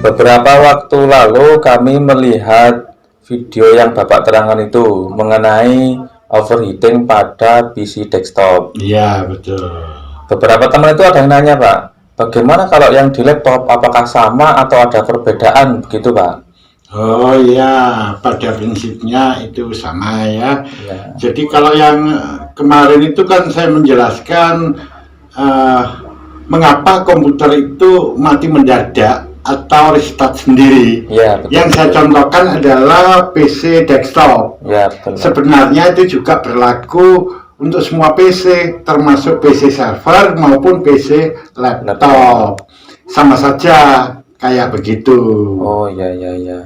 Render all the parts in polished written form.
Beberapa waktu lalu kami melihat video yang Bapak terangkan itu mengenai overheating pada PC desktop. Iya, betul. Beberapa teman itu ada yang nanya, Pak, bagaimana kalau yang di laptop, apakah sama atau ada perbedaan begitu, Pak? Oh iya, pada prinsipnya itu sama ya. Ya, Jadi kalau yang kemarin itu kan saya menjelaskan eh, mengapa komputer itu mati mendadak atau restart sendiri. ya betul. Yang saya contohkan adalah PC desktop. Ya betul, Pak. Sebenarnya itu juga berlaku untuk semua PC, termasuk PC server maupun PC laptop. Sama saja kayak begitu. Oh ya ya ya.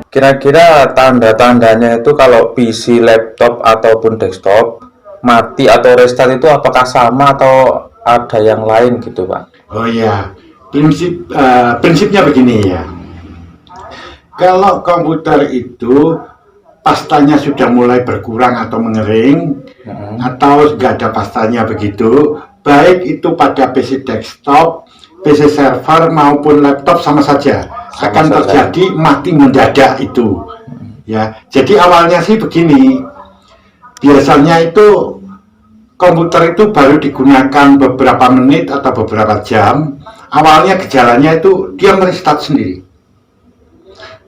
Kira-kira tanda-tandanya itu kalau PC, laptop ataupun desktop mati atau restart itu apakah sama atau ada yang lain gitu, Pak? Oh ya, prinsipnya begini ya. Kalau komputer itu pastanya sudah mulai berkurang atau mengering, atau nggak ada pastanya begitu, baik itu pada PC desktop, PC server maupun laptop sama saja akan terjadi mati mendadak itu. Ya, jadi awalnya sih begini. Biasanya itu komputer itu baru digunakan beberapa menit atau beberapa jam. Awalnya gejalanya itu dia merestart sendiri.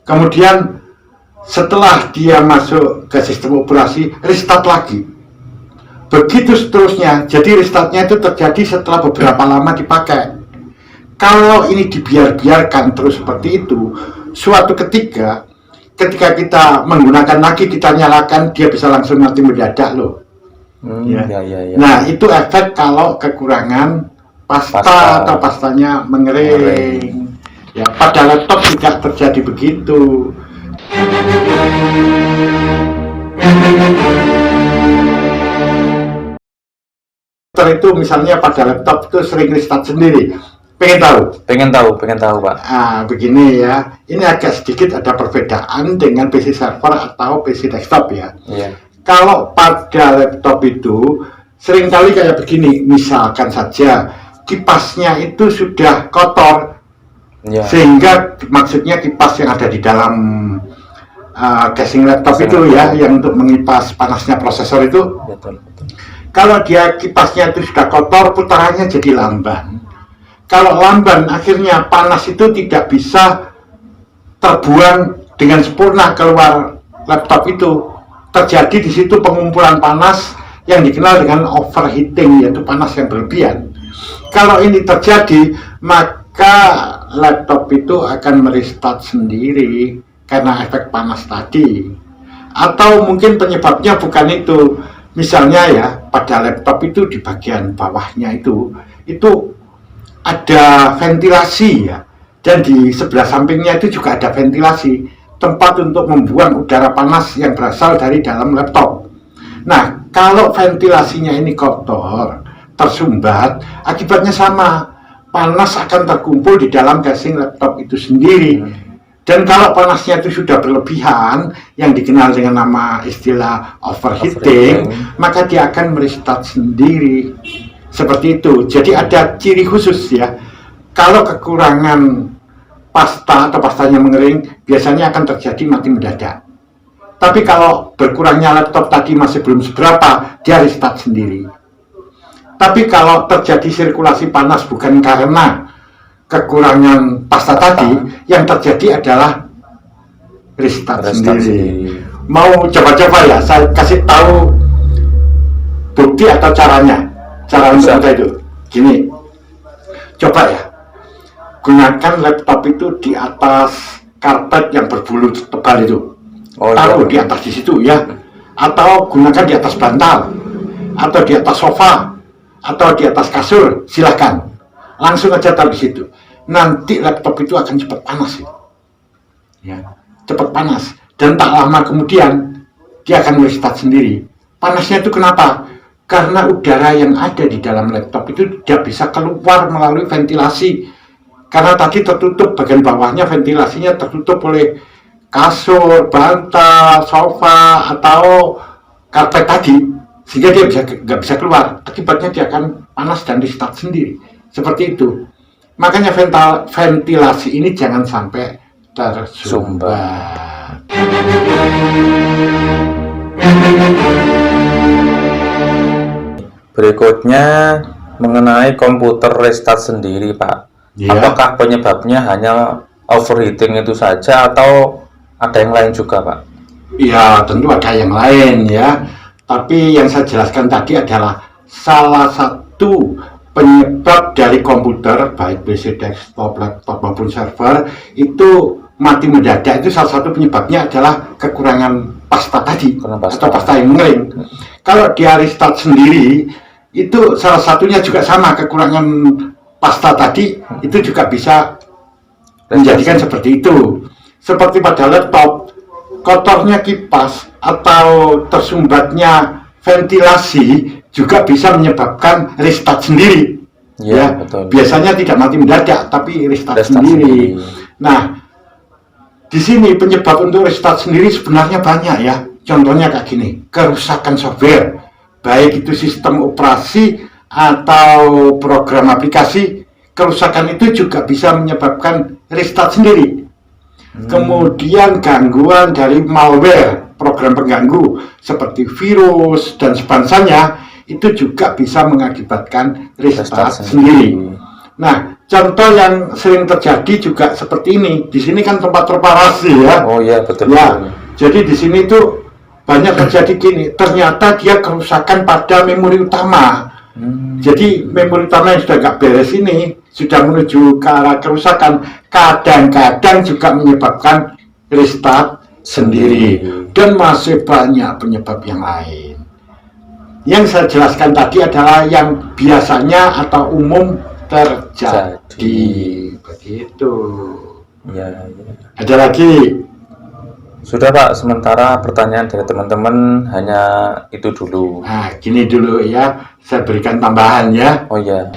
Kemudian setelah dia masuk ke sistem operasi, restart lagi. Begitu seterusnya. Jadi restartnya itu terjadi setelah beberapa lama dipakai. Kalau ini dibiarkan terus seperti itu, suatu ketika kita menggunakan lagi, kita nyalakan, dia bisa langsung mati mendadak loh. Ya. Nah, itu efek kalau kekurangan pasta atau pastanya mengering. Ya, pada laptop juga terjadi begitu. Itu misalnya pada laptop itu sering restart sendiri. Pengen tahu, Pak. Ah, begini ya. Ini agak sedikit ada perbedaan dengan PC server atau PC desktop ya. Iya. Kalau pada laptop itu seringkali kayak begini, misalkan saja kipasnya itu sudah kotor, Ya. sehingga maksudnya kipas yang ada di dalam casing laptop itu ya, yang untuk mengipas panasnya prosesor itu. Betul. Kalau dia kipasnya itu sudah kotor, putarannya jadi lamban. Kalau lamban, akhirnya panas itu tidak bisa terbuang dengan sempurna keluar laptop itu. Terjadi di situ pengumpulan panas yang dikenal dengan overheating, yaitu panas yang berlebihan. Kalau ini terjadi, maka laptop itu akan merestart sendiri karena efek panas tadi. Atau mungkin penyebabnya bukan itu. Misalnya ya, pada laptop itu di bagian bawahnya itu ada ventilasi ya, dan di sebelah sampingnya itu juga ada ventilasi, tempat untuk membuang udara panas yang berasal dari dalam laptop. Nah, kalau ventilasinya ini kotor, tersumbat, akibatnya sama, panas akan terkumpul di dalam casing laptop itu sendiri. Dan kalau panasnya itu sudah berlebihan, yang dikenal dengan nama istilah overheating, maka dia akan merestart sendiri. Seperti itu. Jadi ada ciri khusus ya. Kalau kekurangan pasta atau pastanya mengering, biasanya akan terjadi mati mendadak. Tapi kalau berkurangnya laptop tadi masih belum seberapa, dia restart sendiri. Tapi kalau terjadi sirkulasi panas bukan karena kekurangan pasta tadi, yang terjadi adalah restart sendiri. Mau coba-coba ya, saya kasih tahu bukti atau caranya. Cara untuk itu gini, coba ya, gunakan laptop itu di atas karpet yang berbulu tebal itu. Taruh di atas di situ ya, atau gunakan di atas bantal, atau di atas sofa, atau di atas kasur, silahkan. Langsung aja taruh di situ. Nanti laptop itu akan cepat panas ya, cepat panas, dan tak lama kemudian dia akan merestart sendiri. Panasnya itu kenapa? Karena udara yang ada di dalam laptop itu tidak bisa keluar melalui ventilasi. Karena tadi tertutup, bagian bawahnya ventilasinya tertutup oleh kasur, bantal, sofa, atau karpet tadi. sehingga dia nggak bisa keluar. Akibatnya dia akan panas dan restart sendiri. Seperti itu. Makanya ventilasi ini jangan sampai tersumbat. Berikutnya mengenai komputer restart sendiri, Pak. Ya. Apakah penyebabnya hanya overheating itu saja atau ada yang lain juga, Pak? Ya, tentu ada yang lain ya. Tapi yang saya jelaskan tadi adalah salah satu penyebab dari komputer, baik PC desktop, laptop maupun server, itu mati mendadak. Itu salah satu penyebabnya adalah kekurangan pasta tadi, atau pasta yang mengering. Kalau dia restart sendiri, itu salah satunya juga sama, kekurangan pasta tadi, itu juga bisa menjadikan seperti itu. Seperti pada laptop, kotornya kipas atau tersumbatnya ventilasi juga bisa menyebabkan restart sendiri. Ya, betul. Biasanya tidak mati mendadak, tapi restart sendiri. Nah, di sini penyebab untuk restart sendiri sebenarnya banyak ya. Contohnya kayak gini, kerusakan software, baik itu sistem operasi atau program aplikasi, kerusakan itu juga bisa menyebabkan restart sendiri. Kemudian gangguan dari malware, program pengganggu seperti virus dan sebangsanya, itu juga bisa mengakibatkan restart sendiri. Nah, contoh yang sering terjadi juga seperti ini. Di sini kan tempat reparasi ya. Oh iya, betul. Ya, jadi di sini tuh banyak terjadi gini. Ternyata dia kerusakan pada memori utama. Jadi memori utama yang sudah nggak beres ini sudah menuju ke arah kerusakan. Kadang-kadang juga menyebabkan restart sendiri. Dan masih banyak penyebab yang lain. Yang saya jelaskan tadi adalah yang biasanya atau umum terjadi. Begitu. Ya. Ada lagi? Sudah, Pak, sementara pertanyaan dari teman-teman hanya itu dulu. Nah, gini dulu ya, saya berikan tambahan ya. Oh ya.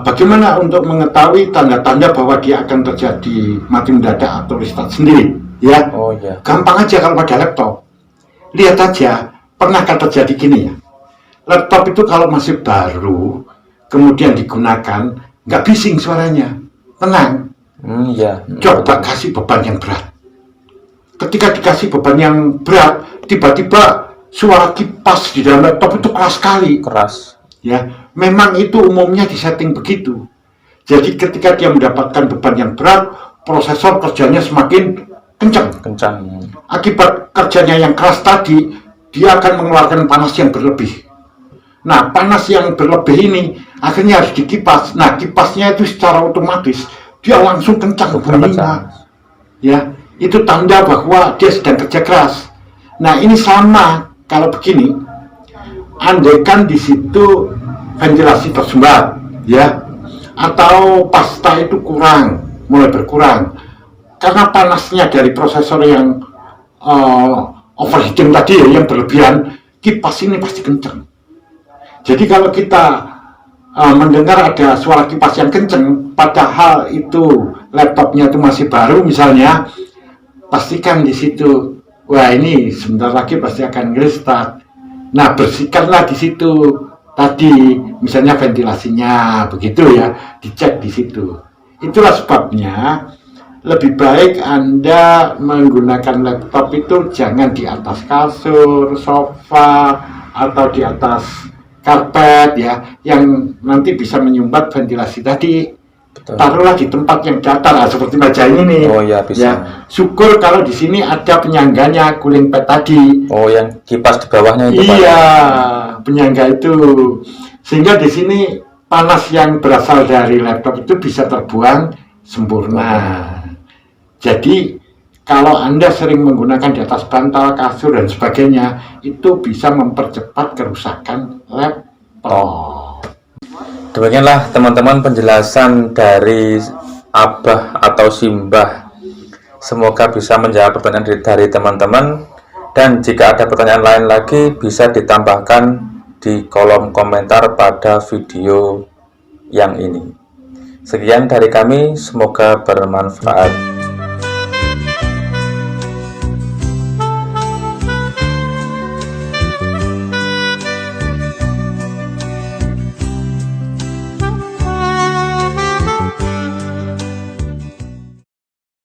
Bagaimana untuk mengetahui tanda-tanda bahwa dia akan terjadi mati mendadak atau restart sendiri? Ya, oh ya. Gampang aja kalau pada laptop. Lihat aja, pernahkah terjadi gini ya? Laptop itu kalau masih baru, kemudian digunakan, nggak bising suaranya, tenang. Ya. Coba kasih beban yang berat. Ketika dikasih beban yang berat, tiba-tiba suara kipas di dalam laptop itu keras sekali. Keras. Ya, memang itu umumnya disetting begitu. Jadi ketika dia mendapatkan beban yang berat, prosesor kerjanya semakin kencang. Akibat kerjanya yang keras tadi, dia akan mengeluarkan panas yang berlebih. Nah, panas yang berlebih ini akhirnya harus dikipas. Nah, kipasnya itu secara otomatis dia langsung kencang bunyinya. Ya, itu tanda bahwa dia sedang kerja keras. Nah, ini sama kalau begini. Andaikan di situ ventilasi tersumbat, ya, atau pasta itu mulai berkurang. Karena panasnya dari prosesor yang overheating tadi ya, yang berlebihan, kipas ini pasti kencang. Jadi kalau kita mendengar ada suara kipas yang kencang, padahal itu laptopnya itu masih baru misalnya, pastikan di situ, wah ini sebentar lagi pasti akan restart. Nah, bersihkanlah di situ tadi, misalnya ventilasinya, begitu ya, dicek di situ. Itulah sebabnya lebih baik Anda menggunakan laptop itu jangan di atas kasur, sofa, atau di atas karpet ya, yang nanti bisa menyumbat ventilasi tadi. Betul. Taruhlah di tempat yang datar, seperti meja ini. Oh ya, bisa. Ya, syukur kalau di sini ada penyangganya, cooling pad tadi. Oh, yang kipas di bawahnya itu. Iya, Pak. Penyangga itu. Sehingga di sini panas yang berasal dari laptop itu bisa terbuang sempurna. Jadi kalau Anda sering menggunakan di atas bantal, kasur, dan sebagainya, itu bisa mempercepat kerusakan laptop. Demikianlah teman-teman penjelasan dari Abah atau Simbah. Semoga bisa menjawab pertanyaan dari teman-teman. Dan jika ada pertanyaan lain lagi, bisa ditambahkan di kolom komentar pada video yang ini. Sekian dari kami, semoga bermanfaat.